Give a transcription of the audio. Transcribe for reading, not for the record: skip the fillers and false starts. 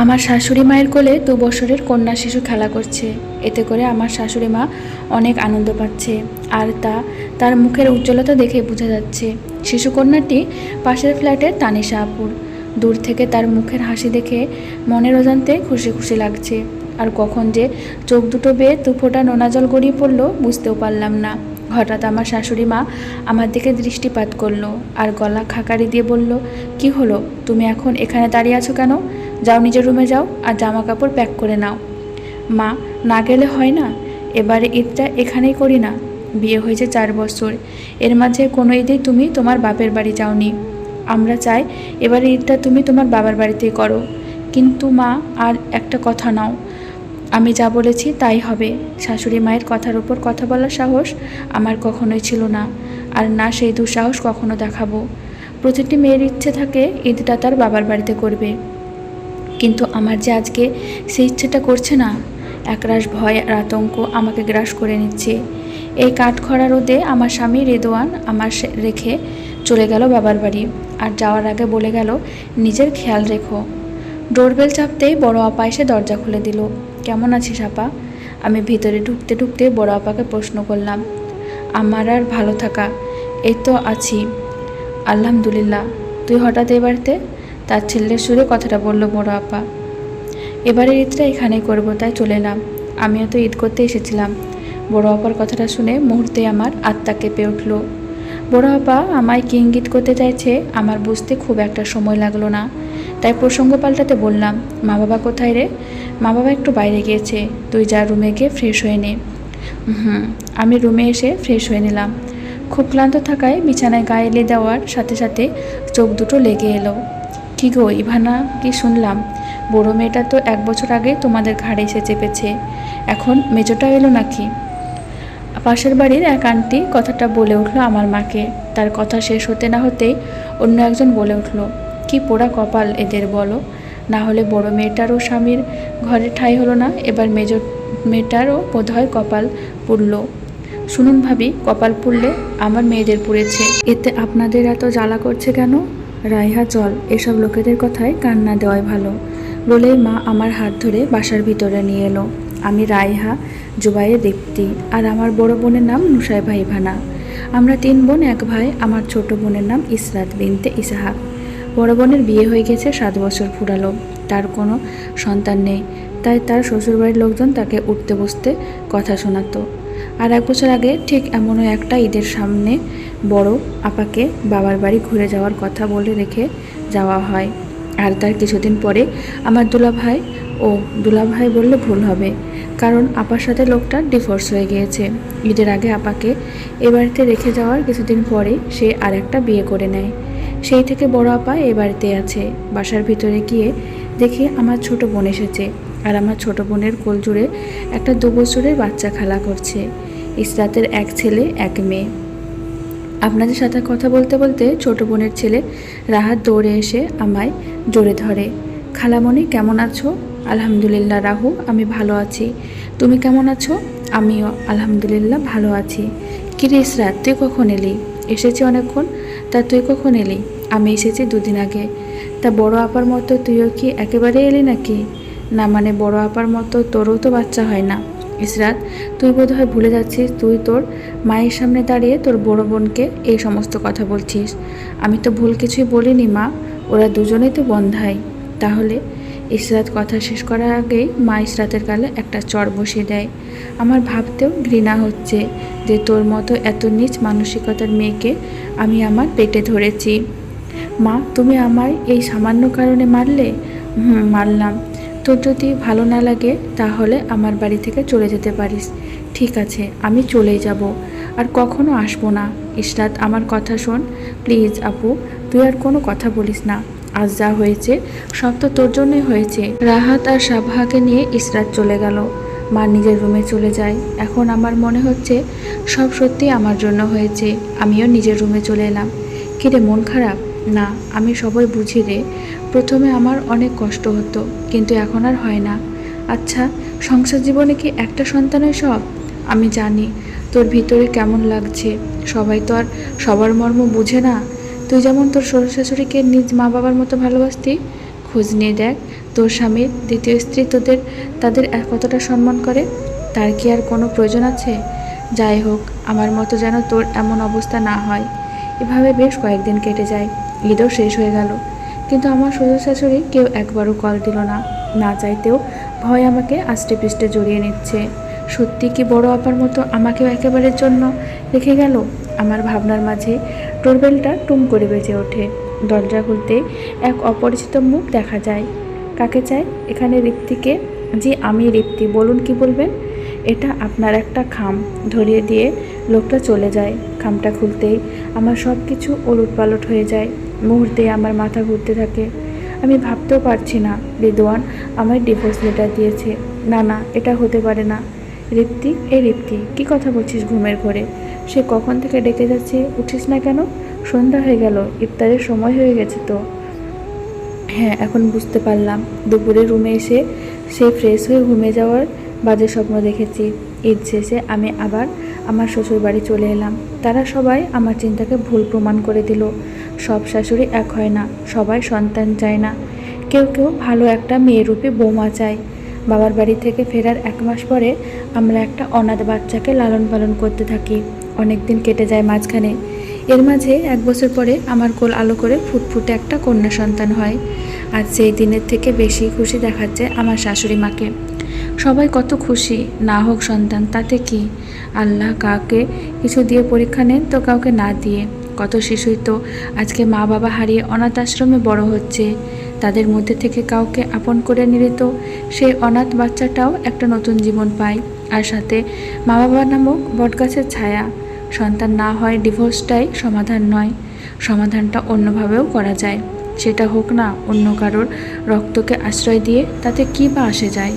আমার শাশুড়ি মায়ের কোলে 2 বছরের কন্যা শিশু খেলা করছে। এতে করে আমার শাশুড়ি মা অনেক আনন্দ পাচ্ছে, আর তার মুখের উজ্জ্বলতা দেখে বোঝা যাচ্ছে। শিশুকন্যাটি পাশের ফ্ল্যাটের তানিশা আপুর। দূর থেকে তার মুখের হাসি দেখে মনের অজান্তে খুশি খুশি লাগছে। আর কখন যে চোখ দুটো বেয়ে 2 ফোঁটা নোনা জল গড়িয়ে পড়লো বুঝতেও পারলাম না। হঠাৎ আমার শাশুড়ি মা আমার দিকে দৃষ্টিপাত করলো আর গলা খাকারি দিয়ে বলল, কি হলো, তুমি এখন এখানে দাঁড়িয়ে আছো কেন? যাও, নিজের রুমে যাও আর জামা কাপড় প্যাক করে নাও। মা, না গেলে হয় না? এবারে ঈদটা এখানেই করি না? বিয়ে হয়েছে 4 বছর, এর মাঝে কোনো ঈদেই তুমি তোমার বাপের বাড়ি যাওনি। আমরা চাই এবারে ঈদটা তুমি তোমার বাবার বাড়িতেই করো। কিন্তু মা, আর একটা কথা নাও, আমি যা বলেছি তাই হবে। শাশুড়ি মায়ের কথার উপর কথা বলার সাহস আমার কখনোই ছিল না, আর না সেই দুঃসাহস কখনো দেখাবো। প্রতিটি মেয়ের ইচ্ছে থাকে ঈদটা তার বাবার বাড়িতে করবে, কিন্তু আমার যে আজকে সেই ইচ্ছেটা করছে না। একরাশ ভয় আর আতঙ্ক আমাকে গ্রাস করে নিচ্ছে। এই কাঠখড়া রোদে আমার স্বামী রেদওয়ান আমার রেখে চলে গেল বাবার বাড়ি, আর যাওয়ার আগে বলে গেল, নিজের খেয়াল রেখো। ডোরবেল চাপতেই বড় আপা এসে দরজা খুলে দিল। কেমন আছিস আপা? আমি ভিতরে ঢুকতে ঢুকতে বড় আপাকে প্রশ্ন করলাম। আমার আর ভালো থাকা, এই তো আছি আলহামদুলিল্লাহ। তুই হঠাৎ এ বাড়িতে? তার ছেলের সুরে কথাটা বলল বড় আপা। এবারে ঈদটা এখানেই করবো, তাই চলে এলাম। আমিও তো ঈদ করতে এসেছিলাম। বড় আপার কথাটা শুনে মুহূর্তে আমার আত্মা কেঁপে উঠল। বড় আপা আমায় কি ইঙ্গিত করতে চাইছে আমার বুঝতে খুব একটা সময় লাগলো না, তাই প্রসঙ্গ পাল্টাতে বললাম, মা বাবা কোথায় রে? মা বাবা একটু বাইরে গিয়েছে, তুই যা রুমে গিয়ে ফ্রেশ হয়ে নে। আমি রুমে এসে ফ্রেশ হয়ে নিলাম। খুব ক্লান্ত থাকায় বিছানায় গায়ে এলে দেওয়ার সাথে সাথে চোখ দুটো লেগে এলো। কি গো ইভানা, কি শুনলাম? বড় মেয়েটা তো 1 বছর আগে তোমাদের ঘাড়ে এসে চেপেছে, এখন মেজোটা এলো নাকি? পাশের বাড়ির এক আন্টি কথাটা বলে উঠল আমার মাকে। তার কথা শেষ হতে না হতেই অন্য একজন বলে উঠল, কি পোড়া কপাল এদের বলো, না হলে বড় মেয়েটারও স্বামীর ঘরে ঠাঁই হলো না, এবার মেজো মেয়েটারও বোধহয় কপাল পুড়ল। শুনুন ভাবি, কপাল পুড়লে আমার মেয়েদের পুড়েছে, এতে আপনাদের এত জ্বালা করছে কেন? রাইহা চল, এসব লোকেদের কথায় কান না দেওয়াই ভালো বলেই মা আমার হাত ধরে বাসার ভিতরে নিয়ে এলো। আমি রাইহা, জুবাইয়ে দীপ্তি, আর আমার বড় বোনের নাম নুসাইবা ইভানা। আমরা 3 বোন 1 ভাই। আমার ছোট বোনের নাম ইসরাত বিনতে ইসাহাক। বড় বোনের বিয়ে হয়ে গেছে, 7 বছর ফুরালো। তার কোনো সন্তান নেই, তাই তার শ্বশুরবাড়ির লোকজন তাকে উঠতে বসতে কথা শোনাতো। আর 1 বছর আগে ঠিক এমনও একটা ঈদের সামনে বড় আপাকে বাবার বাড়ি ঘুরে যাওয়ার কথা বলে রেখে যাওয়া হয়। আর তার কিছুদিন পরে আমার দুলাভাই বললে ভুল হবে, কারণ আপার সাথে লোকটার ডিভোর্স হয়ে গিয়েছে। ঈদের আগে আপাকে এ বাড়িতে রেখে যাওয়ার কিছুদিন পরে সে আর একটা বিয়ে করে নেয়। সেই থেকে বড় আপা এ বাড়িতে আছে। বাসার ভিতরে গিয়ে দেখি আমার ছোট বোন এসেছে, আর আমার ছোট বোনের কোল জুড়ে একটা 2 বছরের বাচ্চা খেলা করছে। ইসরাতের 1 ছেলে 1 মেয়ে। আপনাদের সাথে কথা বলতে বলতে ছোট বোনের ছেলে রাহাত দৌড়ে এসে আমায় জড়ে ধরে। খালামণি কেমন আছো? আলহামদুলিল্লাহ রাহু, আমি ভালো আছি। তুমি কেমন আছো? আমিও আলহামদুলিল্লাহ ভালো আছি। কিরে ইসরাত, তুই কখন এলি? এসেছি অনেকক্ষণ। তা তুই কখন এলি? আমি এসেছি 2 দিন আগে। তা বড় আপার মতো তুইও কি একেবারে এলি নাকি? না মানে বড় আপার মতো তোরও তো বাচ্চা হয় না। ইসরাত, তুই বোধহয় ভুলে যাচ্ছিস, তুই তোর মায়ের সামনে দাঁড়িয়ে তোর বড় বোনকে এই সমস্ত কথা বলছিস। আমি তো ভুল কিছুই বলিনি মা, ওরা দুজনেই তো বন্ধাই। তাহলে? ইসরাত কথা শেষ করার আগেই মা ইসরাতের গালে একটা চড় বসিয়ে দেয়। আমার ভাবতেও ঘৃণা হচ্ছে যে তোর মতো এত নীচ মানসিকতার মেয়েকে আমি আমার পেটে ধরেছি। মা, তুমি আমায় এই সামান্য কারণে মারলে? মারলাম। তোর যদি ভালো না লাগে তাহলে আমার বাড়ি থেকে চলে যেতে পারিস। ঠিক আছে, আমি চলেই যাব, আর কখনো আসবো না। ইসরাত, আমার কথা শোন প্লিজ। আপু, তুই আর কোনো কথা বলিস না। আজ যা হয়েছে সব তো তোর জন্যই হয়েছে। রাহাত আর সাবহাকে নিয়ে ইসরাত চলে গেল। মা নিজের রুমে চলে যায়। এখন আমার মনে হচ্ছে সব সত্যি আমার জন্য হয়েছে। আমিও নিজের রুমে চলে এলাম। কিরে, মন খারাপ? না, আমি সবই বুঝি রে। প্রথমে আমার অনেক কষ্ট হতো, কিন্তু এখন আর হয় না। আচ্ছা, সংসার জীবনে কি একটা সন্তানই সব? আমি জানি তোর ভিতরে কেমন লাগছে। সবাই তো আর সবার মর্ম বুঝে না। তুই যেমন তোর শ্বশুর শাশুড়িকে নিজ মা বাবার মতো ভালোবাসতি, খোঁজ নিয়ে দেখ তোর স্বামীর দ্বিতীয় স্ত্রী তাদের কতটা সম্মান করে, তার কি আর কোনো প্রয়োজন আছে? যাই হোক, আমার মতো যেন তোর এমন অবস্থা না হয়। এভাবে বেশ কয়েকদিন কেটে যায়। ঈদও শেষ হয়ে গেল, কিন্তু আমার শ্বশুর শাশুড়ি কেউ একবারও কল দিল না। না চাইতেও ভয় আমাকে আষ্টে পৃষ্ঠে জড়িয়ে নিচ্ছে। সত্যি কি বড় আপার মতো আমাকেও একেবারের জন্য রেখে গেল? আমার ভাবনার মাঝে ডোরবেলটা টুম করে বেজে ওঠে। দরজা খুলতে এক অপরিচিত মুখ দেখা যায়। কাকে চাই এখানে? ঋপ্তিকে। জি, আমি ঋপ্তি, বলুন কি বলবেন? এটা আপনার একটা খাম, ধরিয়ে দিয়ে লোকটা চলে যায়। খামটা খুলতেই আমার সব কিছু ওলটপালট হয়ে যায়। মুহূর্তেই আমার মাথা ঘুরতে থাকে। আমি ভাবতেও পারছি না রিদওয়ান আমায় ডিভোর্স লেটার দিয়েছে। না না, এটা হতে পারে না। ঋপ্তি, ঋপ্তি, কী কথা বলছিস ঘুমের ঘোরে? সে কখন থেকে ডেকে যাচ্ছে, উঠিস না কেন? সন্ধ্যা হয়ে গেল, ইফতারের সময় হয়ে গেছে তো। হ্যাঁ, এখন বুঝতে পারলাম। দুপুরে রুমে এসে সেই ফ্রেশ হয়ে ঘুমিয়ে যাওয়ার বাজে স্বপ্ন দেখেছি। ঈদ শেষে আমি আবার আমার শ্বশুর বাড়ি চলে এলাম। তারা সবাই আমার চিন্তাকে ভুল প্রমাণ করে দিল। সব শাশুড়ি এক হয় না, সবাই সন্তান চায় না। কেউ কেউ ভালো একটা মেয়েরূপী বৌমা চায়। বাবার বাড়ি থেকে ফেরার 1 মাস পরে আমরা একটা অনাথ বাচ্চাকে লালন পালন করতে থাকি। অনেক দিন কেটে যায় মাঝখানে। এর মাঝে 1 বছর পরে আমার কোল আলো করে ফুটফুটে একটা কন্যা সন্তান হয়। আর সেই দিনের থেকে বেশি খুশি দেখাচ্ছে আমার শাশুড়ি মাকে। সবাই কত খুশি, না হোক সন্তান তাতে কি? আল্লাহ কাউকে কিছু দিয়ে পরীক্ষা নেন তো কাউকে না দিয়ে। কত শিশুই তো আজকে মা বাবা হারিয়ে অনাথ আশ্রমে বড় হচ্ছে। তাদের মধ্যে থেকে কাউকে আপন করে নিলে তো সেই অনাথ বাচ্চাটাও একটা নতুন জীবন পায়, আর সাথে মা বাবা নামক বটগাছের ছায়া। সন্তান না হয় ডিভোর্সটাই সমাধান নয়, সমাধানটা অন্যভাবেও করা যায়। সেটা হোক না অন্য কারোর রক্তকে আশ্রয় দিয়ে, তাতে কী বা আসে যায়।